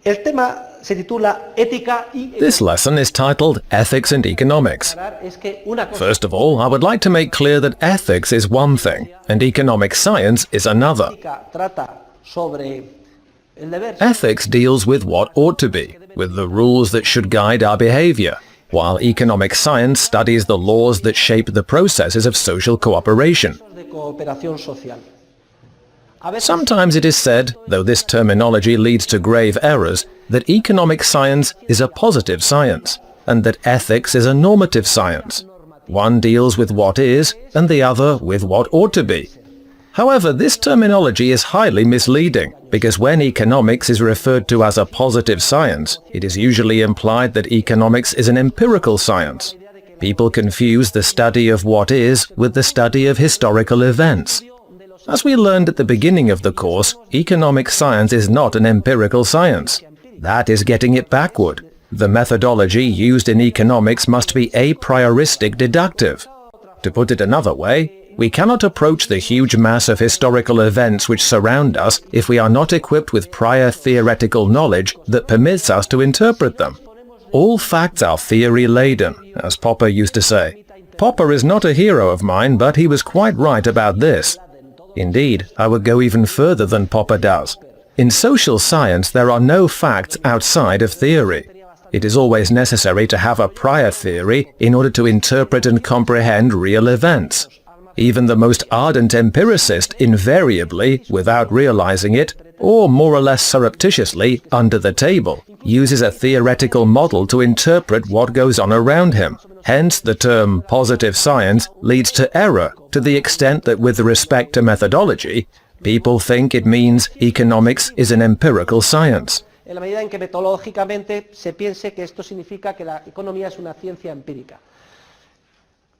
El tema se titula Ética y This lesson is titled Ethics and Economics. es que una cosa First of all, I would like to make clear that ethics is one thing and economic science is another. trata sobre el deber Ethics deals with what ought to be, with the rules that should guide our behavior, while economic science studies the laws that shape the processes of social cooperation. de cooperación social. A veces Sometimes it is said, though this terminology leads to grave errors, that economic science is a positive science, and that ethics is a normative science. One deals with what is, and the other with what ought to be. However, this terminology is highly misleading, because when economics is referred to as a positive science, it is usually implied that economics is an empirical science. People confuse the study of what is with the study of historical events. As we learned at the beginning of the course, economic science is not an empirical science. That is getting it backward. The methodology used in economics must be a prioristic deductive. To put it another way, we cannot approach the huge mass of historical events which surround us if we are not equipped with prior theoretical knowledge that permits us to interpret them. All facts are theory-laden, as Popper used to say. Popper is not a hero of mine, but he was quite right about this. Indeed, I would go even further than Popper does. In social science, there are no facts outside of theory. It is always necessary to have a prior theory in order to interpret and comprehend real events. Even the most ardent empiricist invariably, without realizing it, or more or less surreptitiously, under the table, uses a theoretical model to interpret what goes on around him. Hence, the term positive science leads to error to the extent that with respect to methodology, people think it means economics is an empirical science. en la medida en que metodológicamente se piense que esto significa que la economía es una ciencia empírica.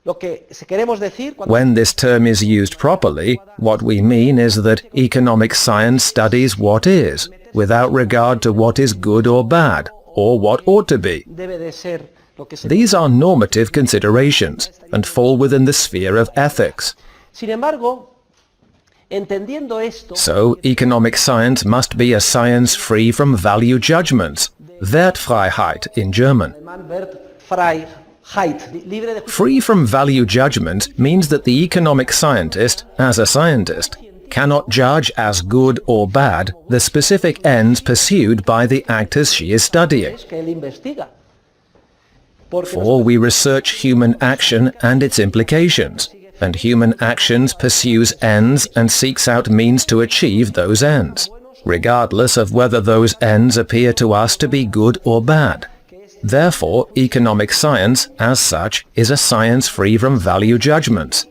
Lo que queremos decir cuando When this term is used properly, what we mean is that economic science studies what is, without regard to what is good or bad, or what ought to be. debe de ser lo que se These are normative considerations and fall within the sphere of ethics. Sin embargo, entendiendo esto, So, economic science must be a science free from value judgments, Wertfreiheit in German. alemán Wertfreiheit, libre de juicio, Free from value judgment means that the economic scientist, as a scientist, cannot judge as good or bad the specific ends pursued by the actors she is studying. es que él investiga. Porque For we research human action and its implications, and human actions pursues ends and seeks out means to achieve those ends, regardless of whether those ends appear to us to be good or bad. Therefore, economic science, as such, is a science free from value judgments.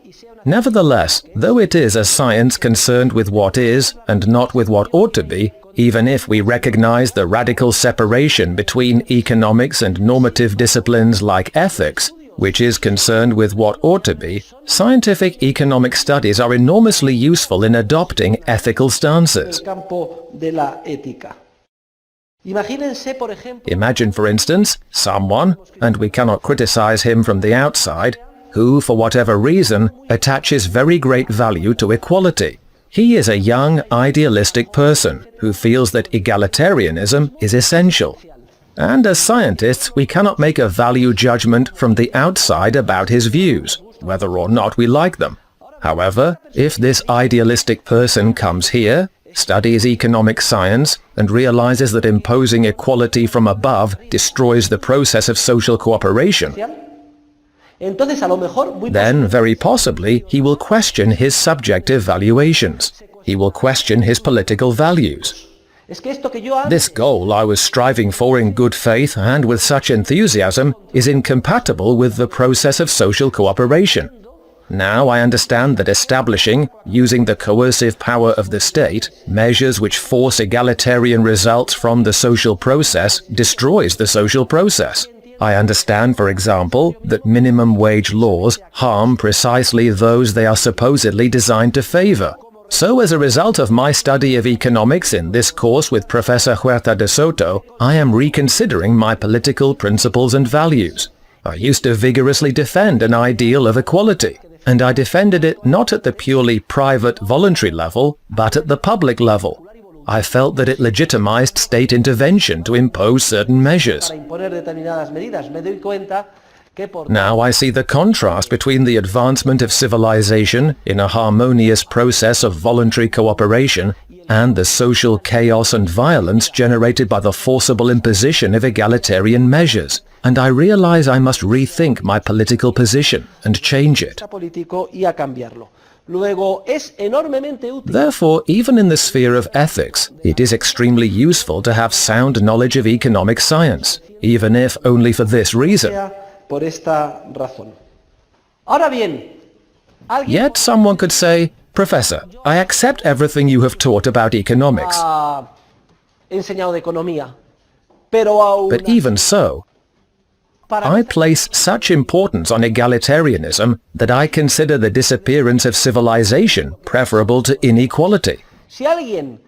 Nevertheless, though it is a science concerned with what is and not with what ought to be, even if we recognize the radical separation between economics and normative disciplines like ethics, which is concerned with what ought to be, scientific economic studies are enormously useful in adopting ethical stances. el campo de la ética. Imagínense, por ejemplo, Imagine, for instance, someone, and we cannot criticize him from the outside, who, for whatever reason, attaches very great value to equality. He is a young, idealistic person who feels that egalitarianism is essential. And as scientists, we cannot make a value judgment from the outside about his views, whether or not we like them. However, if this idealistic person comes here, studies economic science, and realizes that imposing equality from above destroys the process of social cooperation, entonces a lo mejor muy then very possibly he will question his subjective valuations. He will question his political values. es que esto que yo hago This goal I was striving for in good faith and with such enthusiasm is incompatible with the process of social cooperation. Now I understand that establishing, using the coercive power of the state, measures which force egalitarian results from the social process destroys the social process. I understand, for example, that minimum wage laws harm precisely those they are supposedly designed to favor. So as a result of my study of economics in this course with Professor Huerta de Soto, I am reconsidering my political principles and values. I used to vigorously defend an ideal of equality, and I defended it not at the purely private voluntary level, but at the public level. I felt that it legitimized state intervention to impose certain measures. Para imponer determinadas medidas. Me doy cuenta que por Now I see the contrast between the advancement of civilization in a harmonious process of voluntary cooperation and the social chaos and violence generated by the forcible imposition of egalitarian measures, and I realize I must rethink my political position and change it. político y a cambiarlo. Luego, es enormemente útil Therefore, even in the sphere of ethics, it is extremely useful to have sound knowledge of economic science, even if only for this reason. por esta razón. Ahora bien, alguien Yet someone could say, Professor, I accept everything you have taught about economics, ha enseñado de economía, pero aún but even so, para I place such importance on egalitarianism that I consider the disappearance of civilization preferable to inequality. si alguien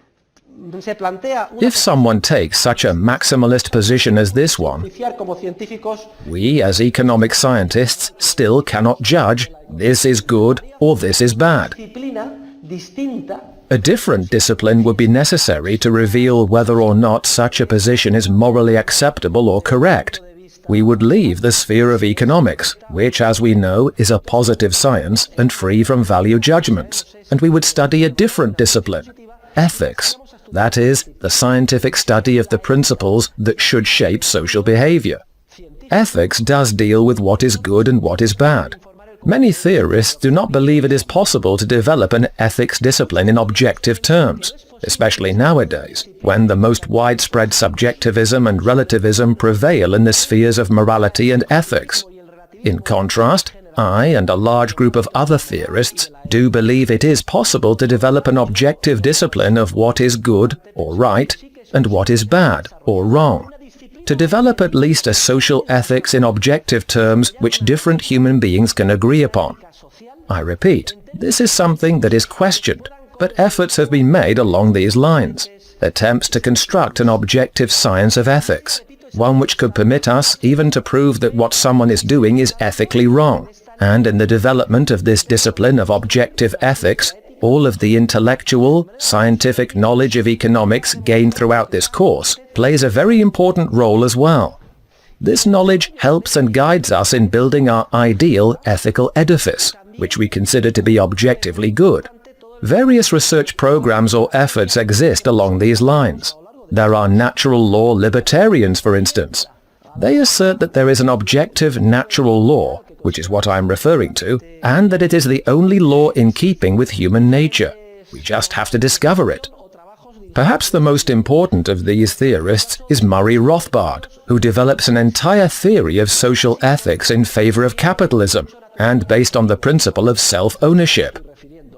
se plantea una If someone takes such a maximalist position as this one, oficial como científicos, we as economic scientists still cannot judge this is good or this is bad. disciplina distinta A different discipline would be necessary to reveal whether or not such a position is morally acceptable or correct. We would leave the sphere of economics, which, as we know, is a positive science and free from value judgments, and we would study a different discipline, ethics. That is, the scientific study of the principles that should shape social behavior. Ethics does deal with what is good and what is bad. Many theorists do not believe it is possible to develop an ethics discipline in objective terms, especially nowadays, when the most widespread subjectivism and relativism prevail in the spheres of morality and ethics. In contrast, I and a large group of other theorists do believe it is possible to develop an objective discipline of what is good or right and what is bad or wrong. To develop at least a social ethics in objective terms which different human beings can agree upon. I repeat, this is something that is questioned, but efforts have been made along these lines. Attempts to construct an objective science of ethics, one which could permit us even to prove that what someone is doing is ethically wrong. And in the development of this discipline of objective ethics, all of the intellectual, scientific knowledge of economics gained throughout this course plays a very important role as well. This knowledge helps and guides us in building our ideal ethical edifice, which we consider to be objectively good. Various research programs or efforts exist along these lines. There are natural law libertarians, for instance. They assert that there is an objective natural law, which is what I am referring to, and that it is the only law in keeping with human nature. We just have to discover it. Perhaps the most important of these theorists is Murray Rothbard, who develops an entire theory of social ethics in favor of capitalism, and based on the principle of self-ownership.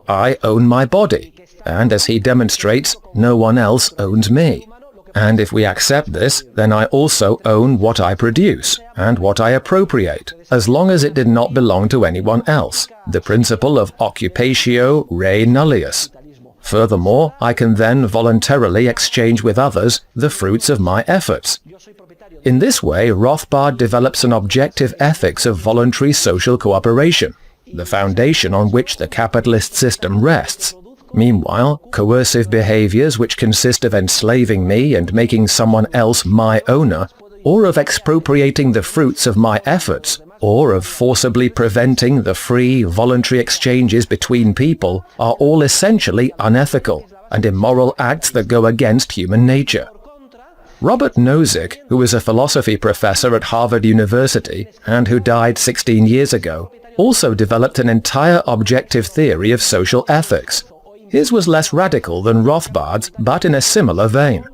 I own my body, and as he demonstrates, no one else owns me. And if we accept this, then I also own what I produce and what I appropriate, as long as it did not belong to anyone else, the principle of occupatio re nullius. Furthermore, I can then voluntarily exchange with others the fruits of my efforts. In this way, Rothbard develops an objective ethics of voluntary social cooperation, the foundation on which the capitalist system rests. Meanwhile, coercive behaviors which consist of enslaving me and making someone else my owner, or of expropriating the fruits of my efforts, or of forcibly preventing the free, voluntary exchanges between people, are all essentially unethical and immoral acts that go against human nature. Robert Nozick, who is a philosophy professor at Harvard University and who died 16 years ago, also developed an entire objective theory of social ethics. His was less radical than Rothbard's, but in a similar vein.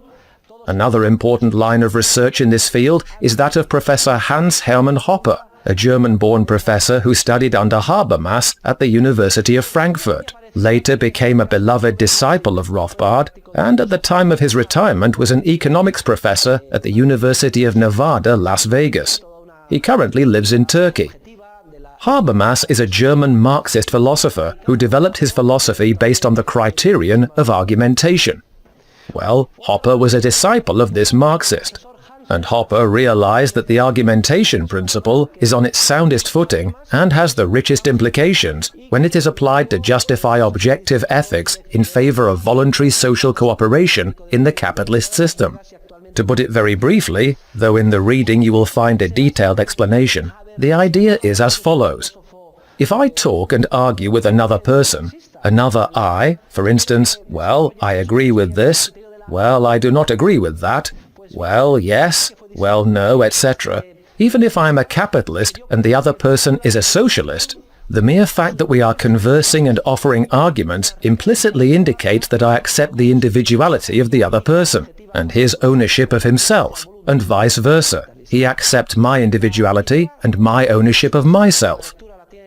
Another important line of research in this field is that of Professor Hans Hermann Hoppe, a German-born professor who studied under Habermas at the University of Frankfurt, later became a beloved disciple of Rothbard, and at the time of his retirement was an economics professor at the University of Nevada, Las Vegas. He currently lives in Turkey. Habermas is a German Marxist philosopher who developed his philosophy based on the criterion of argumentation. Well, Hoppe was a disciple of this Marxist. and Hopper realized that the argumentation principle is on its soundest footing and has the richest implications when it is applied to justify objective ethics in favor of voluntary social cooperation in the capitalist system. To put it very briefly, though in the reading you will find a detailed explanation, the idea is as follows. If I talk and argue with another person, another I, for instance, well, I agree with this, well, I do not agree with that, well, yes, well, no, etc. Even if I am a capitalist and the other person is a socialist, the mere fact that we are conversing and offering arguments implicitly indicates that I accept the individuality of the other person and his ownership of himself, and vice versa. He accepts my individuality and my ownership of myself.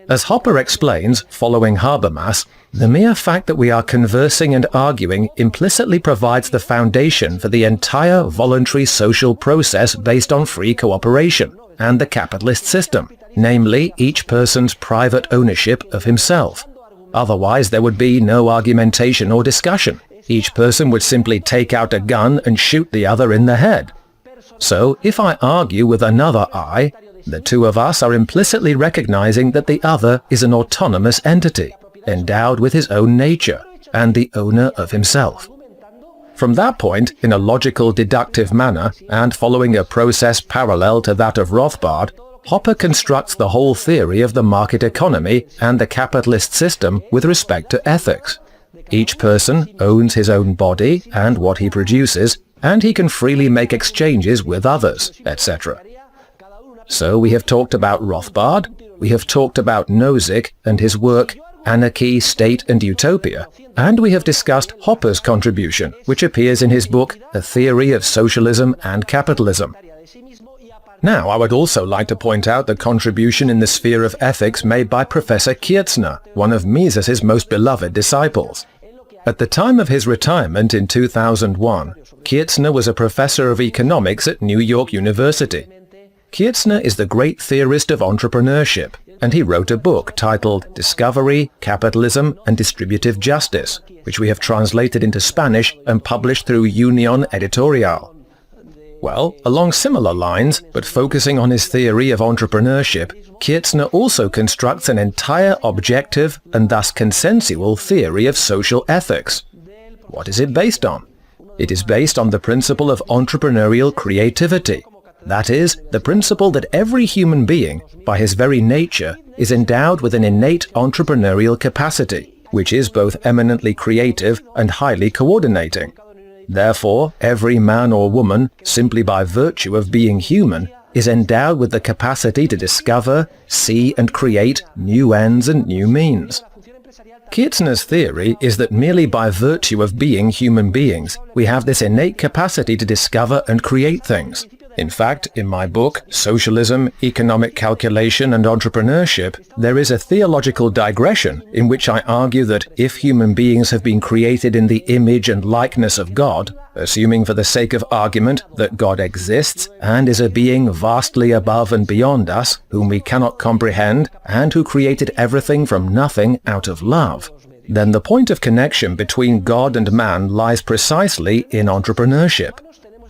As Hopper explains, following Habermas, the mere fact that we are conversing and arguing implicitly provides the foundation for the entire voluntary social process based on free cooperation and the capitalist system, namely each person's private ownership of himself. Otherwise there would be no argumentation or discussion. Each person would simply take out a gun and shoot the other in the head. So if I argue with another I, the two of us are implicitly recognizing that the other is an autonomous entity, endowed with his own nature, and the owner of himself. From that point, in a logical deductive manner, and following a process parallel to that of Rothbard, Hopper constructs the whole theory of the market economy and the capitalist system with respect to ethics. Each person owns his own body and what he produces, and he can freely make exchanges with others, etc. So we have talked about Rothbard, we have talked about Nozick and his work Anarchy, State and Utopia, and we have discussed Hopper's contribution, which appears in his book A Theory of Socialism and Capitalism. Now I would also like to point out the contribution in the sphere of ethics made by Professor Kietzner, one of Mises's most beloved disciples. At the time of his retirement in 2001, Kietzner was a professor of economics at New York University. Kietzner is the great theorist of entrepreneurship, and he wrote a book titled Discovery, Capitalism and Distributive Justice, which we have translated into Spanish and published through Union Editorial. Well, along similar lines, but focusing on his theory of entrepreneurship, Kietzner also constructs an entire objective and thus consensual theory of social ethics. What is it based on? It is based on the principle of entrepreneurial creativity. That is, the principle that every human being, by his very nature, is endowed with an innate entrepreneurial capacity, which is both eminently creative and highly coordinating. Therefore, every man or woman, simply by virtue of being human, is endowed with the capacity to discover, see and create new ends and new means. Kietzner's theory is that merely by virtue of being human beings, we have this innate capacity to discover and create things. In fact, in my book, Socialism, Economic Calculation and Entrepreneurship, there is a theological digression in which I argue that if human beings have been created in the image and likeness of God, assuming for the sake of argument that God exists and is a being vastly above and beyond us, whom we cannot comprehend, and who created everything from nothing out of love, then the point of connection between God and man lies precisely in entrepreneurship.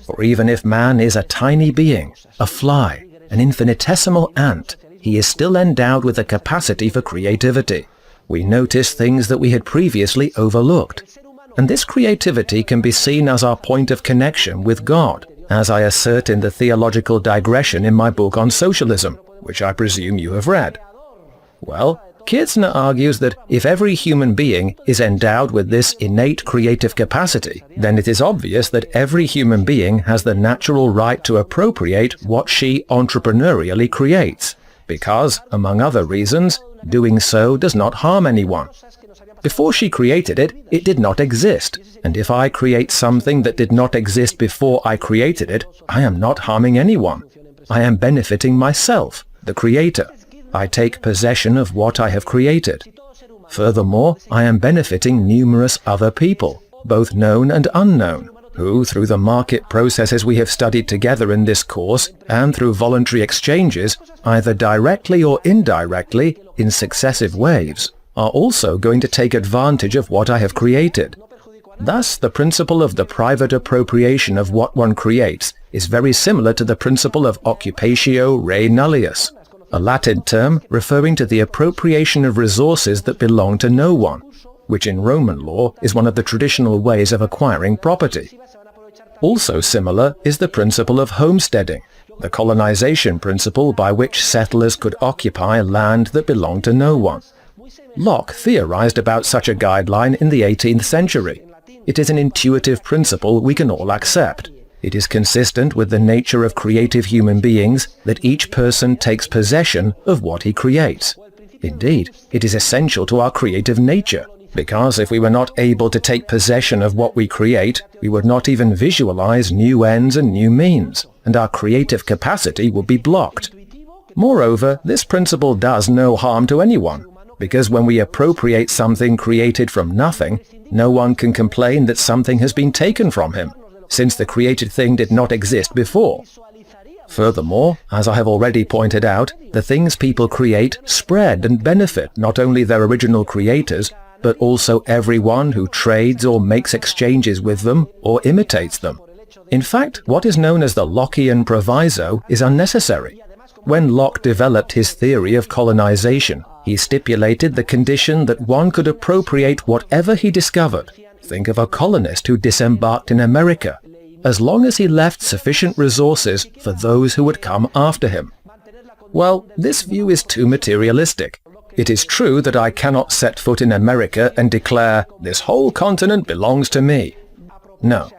For even if man is a tiny being, a fly, an infinitesimal ant, he is still endowed with a capacity for creativity. We notice things that we had previously overlooked. And this creativity can be seen as our point of connection with God, as I assert in the theological digression in my book on socialism, which I presume you have read. Well, Kietzner argues that if every human being is endowed with this innate creative capacity, then it is obvious that every human being has the natural right to appropriate what she entrepreneurially creates, because, among other reasons, doing so does not harm anyone. Before she created it, it did not exist, and if I create something that did not exist before I created it, I am not harming anyone. I am benefiting myself, the creator. I take possession of what I have created. Furthermore, I am benefiting numerous other people, both known and unknown, who, through the market processes we have studied together in this course, and through voluntary exchanges, either directly or indirectly, in successive waves, are also going to take advantage of what I have created. Thus, the principle of the private appropriation of what one creates is very similar to the principle of occupatio re nullius, a Latin term referring to the appropriation of resources that belong to no one, which in Roman law is one of the traditional ways of acquiring property. Also similar is the principle of homesteading, the colonization principle by which settlers could occupy land that belonged to no one. Locke theorized about such a guideline in the 18th century. It is an intuitive principle we can all accept. It is consistent with the nature of creative human beings that each person takes possession of what he creates. Indeed, it is essential to our creative nature, because if we were not able to take possession of what we create, we would not even visualize new ends and new means, and our creative capacity would be blocked. Moreover, this principle does no harm to anyone, because when we appropriate something created from nothing, no one can complain that something has been taken from him, since the created thing did not exist before. Furthermore, as I have already pointed out, the things people create spread and benefit not only their original creators, but also everyone who trades or makes exchanges with them or imitates them. In fact, what is known as the Lockean proviso is unnecessary. When Locke developed his theory of colonization, he stipulated the condition that one could appropriate whatever he discovered. Think of a colonist who disembarked in America, as long as he left sufficient resources for those who would come after him. Well, this view is too materialistic. It is true that I cannot set foot in America and declare, "This whole continent belongs to me." No.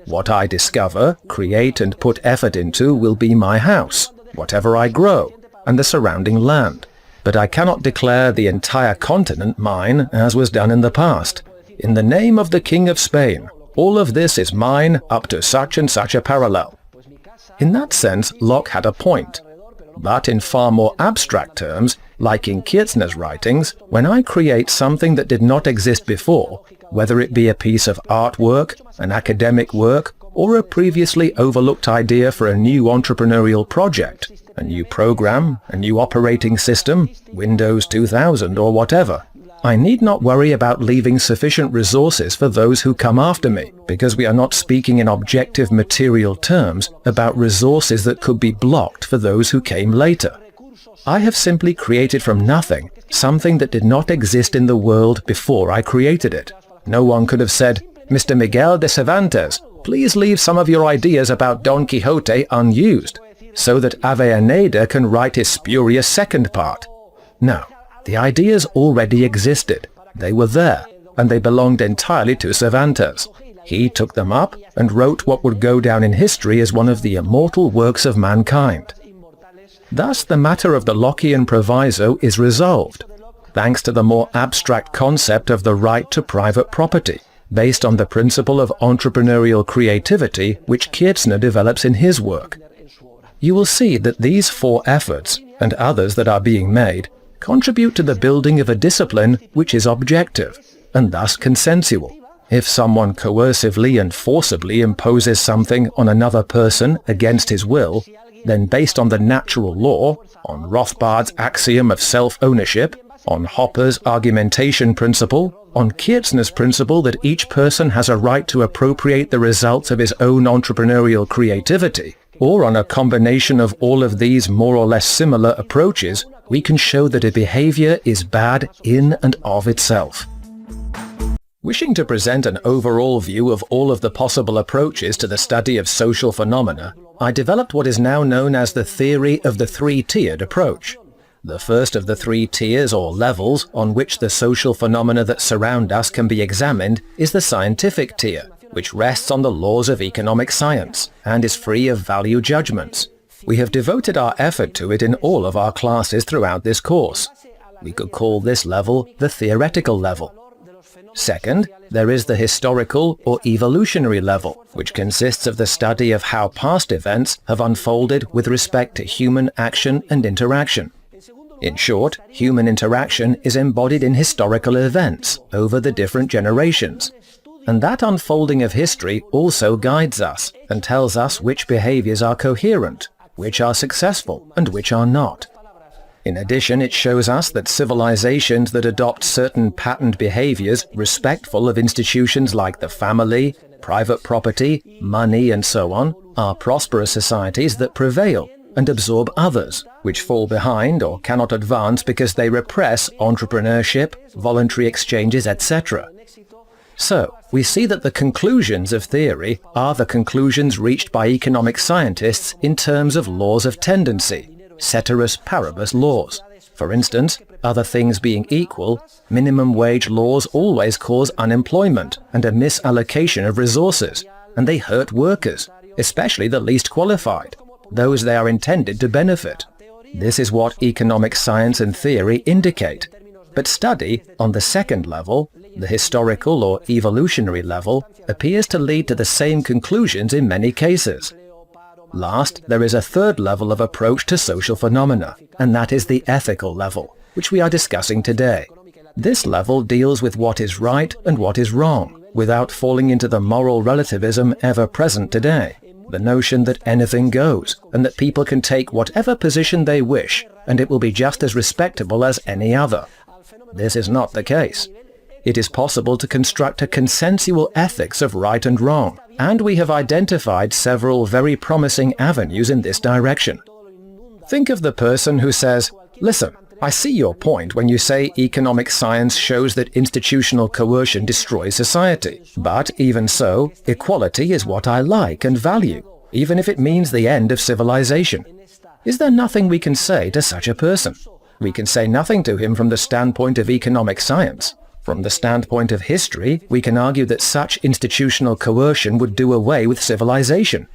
What I discover, create and put effort into will be my house, whatever I grow, and the surrounding land. But I cannot declare the entire continent mine as was done in the past. In the name of the King of Spain, all of this is mine up to such and such a parallel. In that sense, Locke had a point. But in far more abstract terms, like in Kirchner's writings, when I create something that did not exist before, whether it be a piece of artwork, an academic work, or a previously overlooked idea for a new entrepreneurial project, a new program, a new operating system, Windows 2000 or whatever, I need not worry about leaving sufficient resources for those who come after me, because we are not speaking in objective material terms about resources that could be blocked for those who came later. I have simply created from nothing something that did not exist in the world before I created it. No one could have said, "Mr. Miguel de Cervantes, please leave some of your ideas about Don Quixote unused, so that Avellaneda can write his spurious second part." No. The ideas already existed. They were there, and they belonged entirely to Cervantes. He took them up and wrote what would go down in history as one of the immortal works of mankind. Thus, the matter of the Lockean proviso is resolved, thanks to the more abstract concept of the right to private property, based on the principle of entrepreneurial creativity which Kirchner develops in his work. You will see that these four efforts, and others that are being made, contribute to the building of a discipline which is objective, and thus consensual. If someone coercively and forcibly imposes something on another person against his will, then based on the natural law, on Rothbard's axiom of self-ownership, on Hopper's argumentation principle, on Kirchner's principle that each person has a right to appropriate the results of his own entrepreneurial creativity, or on a combination of all of these more or less similar approaches, we can show that a behavior is bad in and of itself. Wishing to present an overall view of all of the possible approaches to the study of social phenomena, I developed what is now known as the theory of the three-tiered approach. The first of the three tiers or levels on which the social phenomena that surround us can be examined is the scientific tier, which rests on the laws of economic science and is free of value judgments. We have devoted our effort to it in all of our classes throughout this course. We could call this level the theoretical level. Second, there is the historical or evolutionary level, which consists of the study of how past events have unfolded with respect to human action and interaction. In short, human interaction is embodied in historical events over the different generations. And that unfolding of history also guides us and tells us which behaviors are coherent, which are successful, and which are not. In addition, it shows us that civilizations that adopt certain patterned behaviors respectful of institutions like the family, private property, money, and so on, are prosperous societies that prevail and absorb others, which fall behind or cannot advance because they repress entrepreneurship, voluntary exchanges, etc. So, we see that the conclusions of theory are the conclusions reached by economic scientists in terms of laws of tendency, ceteris paribus laws. For instance, other things being equal, minimum wage laws always cause unemployment and a misallocation of resources, and they hurt workers, especially the least qualified, those they are intended to benefit. This is what economic science and theory indicate. But study, on the second level, the historical or evolutionary level, appears to lead to the same conclusions in many cases. Last, there is a third level of approach to social phenomena, and that is the ethical level, which we are discussing today. This level deals with what is right and what is wrong, without falling into the moral relativism ever present today, the notion that anything goes, and that people can take whatever position they wish, and it will be just as respectable as any other. This is not the case. It is possible to construct a consensual ethics of right and wrong, and we have identified several very promising avenues in this direction. Think of the person who says, "Listen, I see your point when you say economic science shows that institutional coercion destroys society. But even so, equality is what I like and value, even if it means the end of civilization." Is there nothing we can say to such a person? We can say nothing to him from the standpoint of economic science. From the standpoint of history, we can argue that such institutional coercion would do away with civilization.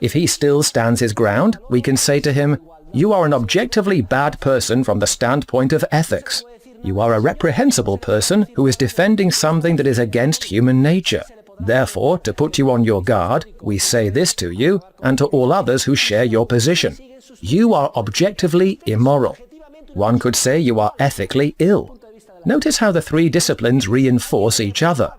If he still stands his ground, we can say to him, "You are an objectively bad person from the standpoint of ethics. You are a reprehensible person who is defending something that is against human nature. Therefore, to put you on your guard, we say this to you and to all others who share your position. You are objectively immoral. One could say you are ethically ill." Notice how the three disciplines reinforce each other.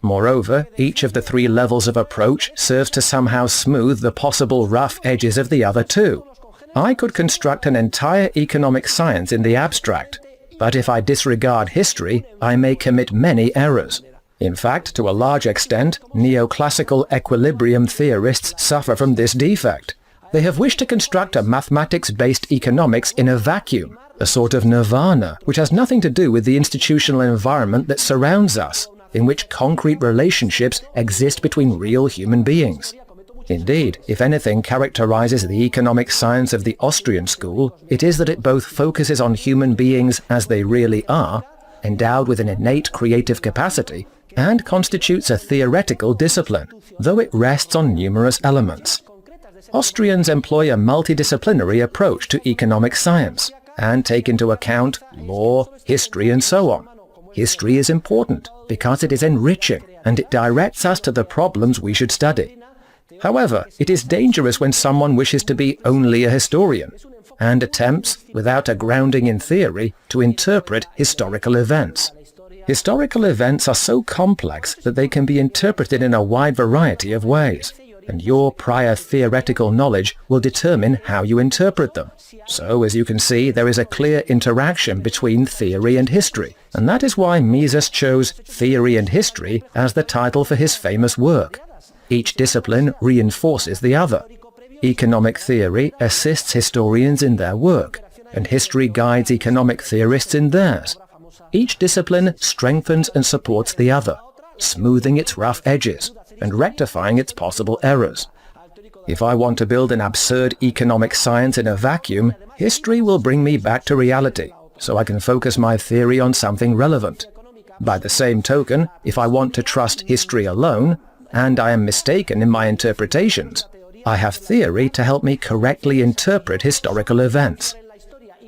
Moreover, each of the three levels of approach serves to somehow smooth the possible rough edges of the other two. I could construct an entire economic science in the abstract, but if I disregard history, I may commit many errors. In fact, to a large extent, neoclassical equilibrium theorists suffer from this defect. They have wished to construct a mathematics-based economics in a vacuum, a sort of nirvana, which has nothing to do with the institutional environment that surrounds us, in which concrete relationships exist between real human beings. Indeed, if anything characterizes the economic science of the Austrian school, it is that it both focuses on human beings as they really are, endowed with an innate creative capacity, and constitutes a theoretical discipline, though it rests on numerous elements. Austrians employ a multidisciplinary approach to economic science, and take into account law, history, and so on. History is important because it is enriching, and it directs us to the problems we should study. However, it is dangerous when someone wishes to be only a historian, and attempts, without a grounding in theory, to interpret historical events. Historical events are so complex that they can be interpreted in a wide variety of ways, and your prior theoretical knowledge will determine how you interpret them. So, as you can see, there is a clear interaction between theory and history, and that is why Mises chose Theory and History as the title for his famous work. Each discipline reinforces the other. Economic theory assists historians in their work, and history guides economic theorists in theirs. Each discipline strengthens and supports the other, smoothing its rough edges and rectifying its possible errors. If I want to build an absurd economic science in a vacuum, history will bring me back to reality, so I can focus my theory on something relevant. By the same token, if I want to trust history alone, and I am mistaken in my interpretations, I have theory to help me correctly interpret historical events.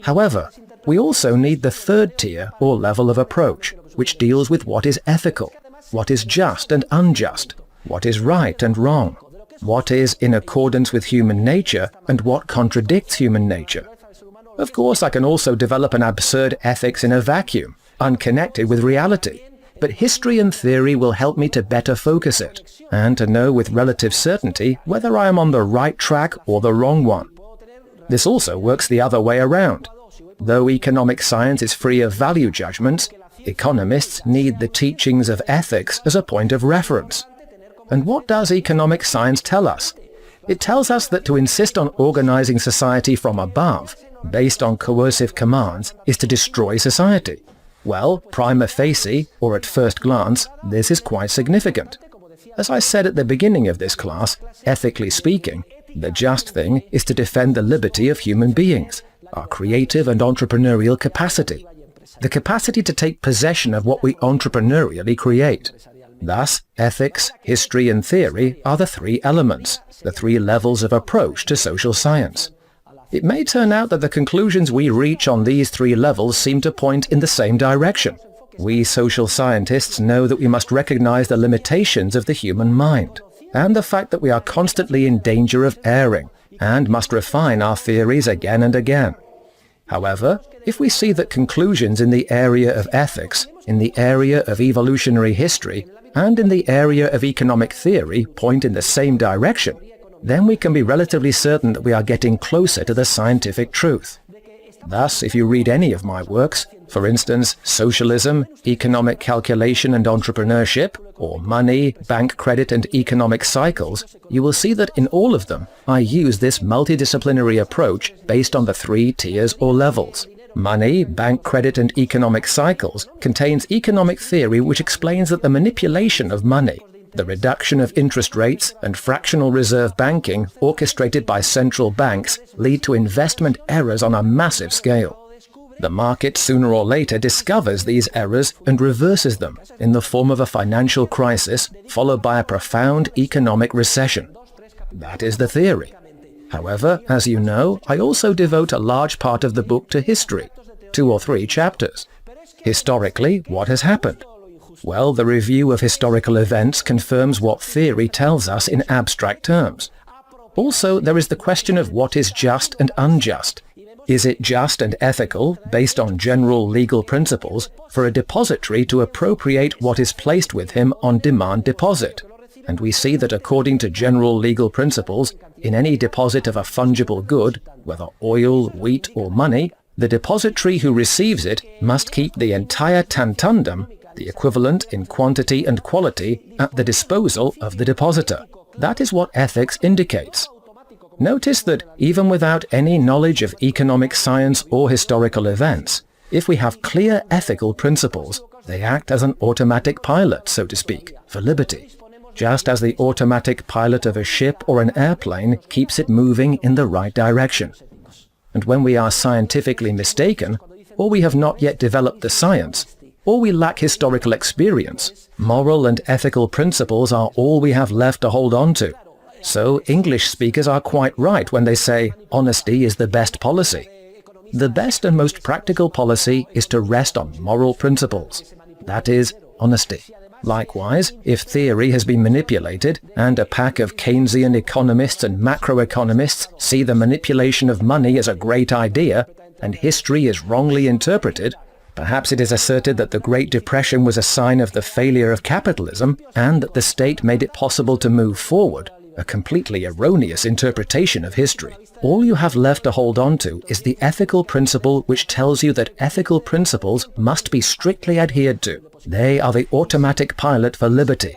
However, we also need the third tier or level of approach, which deals with what is ethical, what is just and unjust, what is right and wrong, what is in accordance with human nature and what contradicts human nature. Of course, I can also develop an absurd ethics in a vacuum, unconnected with reality, but history and theory will help me to better focus it, and to know with relative certainty whether I am on the right track or the wrong one. This also works the other way around. Though economic science is free of value judgments, economists need the teachings of ethics as a point of reference. And what does economic science tell us? It tells us that to insist on organizing society from above, based on coercive commands, is to destroy society. Well, prima facie, or at first glance, this is quite significant. As I said at the beginning of this class, ethically speaking, the just thing is to defend the liberty of human beings, our creative and entrepreneurial capacity, the capacity to take possession of what we entrepreneurially create. Thus, ethics, history, and theory are the three elements, the three levels of approach to social science. It may turn out that the conclusions we reach on these three levels seem to point in the same direction. We social scientists know that we must recognize the limitations of the human mind, and the fact that we are constantly in danger of erring, and must refine our theories again and again. However, if we see that conclusions in the area of ethics, in the area of evolutionary history, and in the area of economic theory point in the same direction, then we can be relatively certain that we are getting closer to the scientific truth. Thus, if you read any of my works, for instance, Socialism, Economic Calculation and Entrepreneurship, or Money, Bank Credit and Economic Cycles, you will see that in all of them, I use this multidisciplinary approach based on the three tiers or levels. Money, Bank Credit and Economic Cycles contains economic theory which explains that the manipulation of money, the reduction of interest rates and fractional reserve banking orchestrated by central banks lead to investment errors on a massive scale. The market sooner or later discovers these errors and reverses them in the form of a financial crisis followed by a profound economic recession. That is the theory. However, as you know, I also devote a large part of the book to history, 2 or 3 chapters. Historically, what has happened? Well, the review of historical events confirms what theory tells us in abstract terms. Also, there is the question of what is just and unjust. Is it just and ethical, based on general legal principles, for a depository to appropriate what is placed with him on demand deposit? And we see that according to general legal principles, in any deposit of a fungible good, whether oil, wheat, or money, the depository who receives it must keep the entire tantundum, the equivalent in quantity and quality, at the disposal of the depositor. That is what ethics indicates. Notice that even without any knowledge of economic science or historical events, if we have clear ethical principles, they act as an automatic pilot, so to speak, for liberty, just as the automatic pilot of a ship or an airplane keeps it moving in the right direction. And when we are scientifically mistaken, or we have not yet developed the science, or we lack historical experience, moral and ethical principles are all we have left to hold on to. So English speakers are quite right when they say, honesty is the best policy. The best and most practical policy is to rest on moral principles. That is, honesty. Likewise, if theory has been manipulated, and a pack of Keynesian economists and macroeconomists see the manipulation of money as a great idea, and history is wrongly interpreted, perhaps it is asserted that the Great Depression was a sign of the failure of capitalism, and that the state made it possible to move forward, a completely erroneous interpretation of history. All you have left to hold on to is the ethical principle which tells you that ethical principles must be strictly adhered to. They are the automatic pilot for liberty.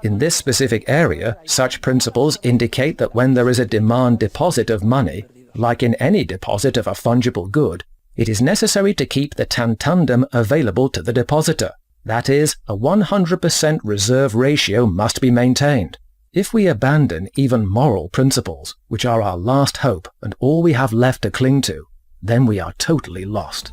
In this specific area, such principles indicate that when there is a demand deposit of money, like in any deposit of a fungible good, it is necessary to keep the tantundum available to the depositor. That is, a 100% reserve ratio must be maintained. If we abandon even moral principles, which are our last hope and all we have left to cling to, then we are totally lost.